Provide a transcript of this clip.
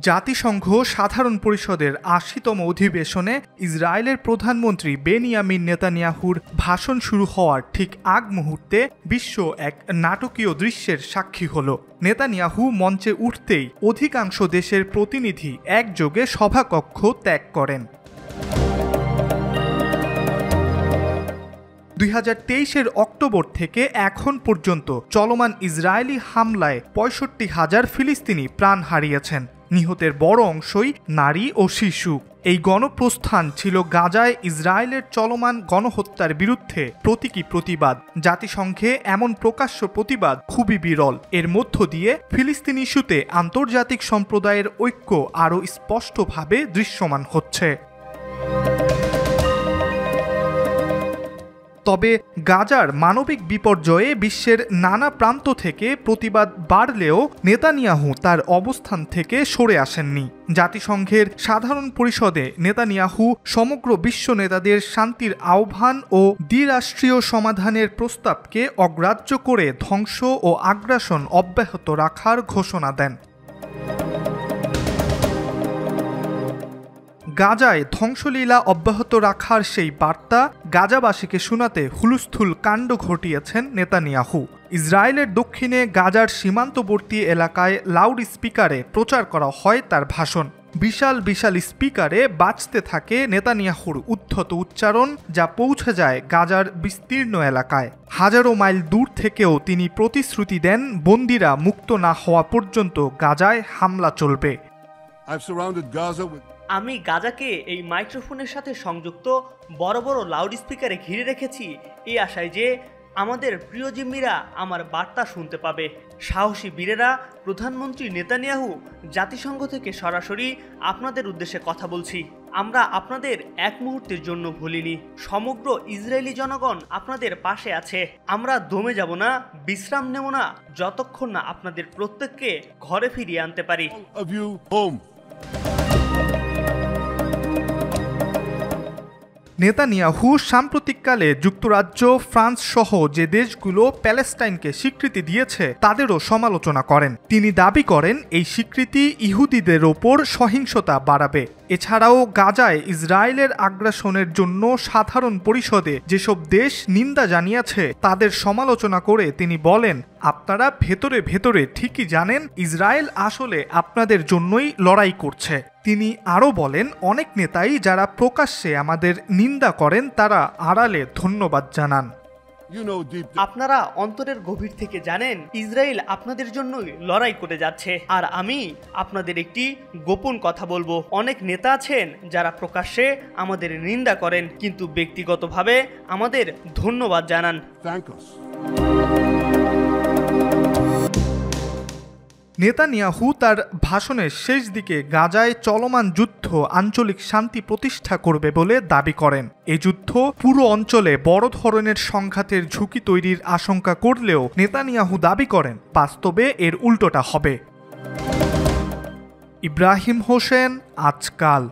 জাতিসংঘ সাধারণ পরিষদের ৮০তম অধিবেশনে ইসরায়েলের প্রধানমন্ত্রী বেনিয়ামিন নেতানিয়াহুর ভাষণ শুরু হওয়ার ঠিক আগ মুহূর্তে বিশ্ব এক নাটকীয় দৃশ্যের সাক্ষী হল। নেতানিয়াহু মঞ্চে উঠতেই অধিকাংশ দেশের প্রতিনিধি একযোগে সভাকক্ষ ত্যাগ করেন। ২০২৩-এর অক্টোবর থেকে এখন পর্যন্ত চলমান ইসরায়েলি হামলায় ৬৫,০০০ ফিলিস্তিনি প্রাণ হারিয়েছেন। নিহতের বড় অংশই নারী ও শিশু। এই গণপ্রস্থান ছিল গাজায় ইসরায়েলের চলমান গণহত্যার বিরুদ্ধে প্রতীকী প্রতিবাদ। জাতিসংঘে এমন প্রকাশ্য প্রতিবাদ খুবই বিরল। এর মধ্য দিয়ে ফিলিস্তিনি ইস্যুতে আন্তর্জাতিক সম্প্রদায়ের ঐক্য আরও স্পষ্টভাবে দৃশ্যমান হচ্ছে। তবে গাজার মানবিক বিপর্যয়ে বিশ্বের নানা প্রান্ত থেকে প্রতিবাদ বাড়লেও নেতানিয়াহু তার অবস্থান থেকে সরে আসেননি। জাতিসংঘের সাধারণ পরিষদে নেতানিয়াহু সমগ্র বিশ্ব নেতাদের শান্তির আহ্বান ও দ্বিরাষ্ট্রীয় সমাধানের প্রস্তাবকে অগ্রাহ্য করে ধ্বংস ও আগ্রাসন অব্যাহত রাখার ঘোষণা দেন। গাজায় ধ্বংসলীলা অব্যাহত রাখার সেই বার্তা গাজাবাসীকে শোনাতে হুলস্থুল কাণ্ড ঘটিয়েছেন নেতানিয়াহু। ইসরায়েলের দক্ষিণে গাজার সীমান্তবর্তী এলাকায় লাউড স্পিকারে প্রচার করা হয় তার ভাষণ। বিশাল বিশাল স্পিকারে বাজতে থাকে নেতানিয়াহুর উদ্ধত উচ্চারণ, যা পৌঁছে যায় গাজার বিস্তীর্ণ এলাকায়। হাজারো মাইল দূর থেকেও তিনি প্রতিশ্রুতি দেন বন্দীরা মুক্ত না হওয়া পর্যন্ত গাজায় হামলা চলবে। আমি গাজাকে এই মাইক্রোফোনের সাথে সংযুক্ত বড় বড় লাউড স্পিকারে ঘিরে রেখেছি এই আশায় যে আমাদের প্রিয় জিম্মিরা আমার বার্তা শুনতে পাবে। সাহসী বীরেরা, প্রধানমন্ত্রী নেতানিয়াহু, জাতিসংঘ থেকে সরাসরি আপনাদের উদ্দেশ্যে কথা বলছি। আমরা আপনাদের এক মুহূর্তের জন্য ভুলিনি। সমগ্র ইসরায়েলি জনগণ আপনাদের পাশে আছে। আমরা দমে যাব না, বিশ্রাম নেব না, যতক্ষণ না আপনাদের প্রত্যেককে ঘরে ফিরিয়ে আনতে পারি। নেতানিয়াহু সাম্প্রতিককালে যুক্তরাজ্য, ফ্রান্স সহ যে দেশগুলো প্যালেস্টাইনকে স্বীকৃতি দিয়েছে তাদেরও সমালোচনা করেন। তিনি দাবি করেন এই স্বীকৃতি ইহুদিদের ওপর সহিংসতা বাড়াবে। এছাড়াও গাজায় ইসরায়েলের আগ্রাসনের জন্য সাধারণ পরিষদে যেসব দেশ নিন্দা জানিয়েছে তাদের সমালোচনা করে তিনি বলেন, আপনারা ভেতরে ভেতরে ঠিকই জানেন ইসরায়েল আসলে আপনাদের জন্যই লড়াই করছে। তিনি আরও বলেন, অনেক নেতাই যারা প্রকাশ্যে আমাদের নিন্দা করেন তারা আড়ালে ধন্যবাদ জানান। আপনারা অন্তরের গভীর থেকে জানেন ইসরায়েল আপনাদের জন্যই লড়াই করে যাচ্ছে। আর আমি আপনাদের একটি গোপন কথা বলবো, অনেক নেতা আছেন যারা প্রকাশ্যে আমাদের নিন্দা করেন কিন্তু ব্যক্তিগতভাবে আমাদের ধন্যবাদ জানান। নেতানিয়াহু তার ভাষণের শেষ দিকে গাজায় চলমান যুদ্ধ আঞ্চলিক শান্তি প্রতিষ্ঠা করবে বলে দাবি করেন। এই যুদ্ধ পুরো অঞ্চলে বড় ধরনের সংঘাতের ঝুঁকি তৈরির আশঙ্কা করলেও নেতানিয়াহু দাবি করেন বাস্তবে এর উল্টোটা হবে। ইব্রাহিম হোসেন, আজকাল।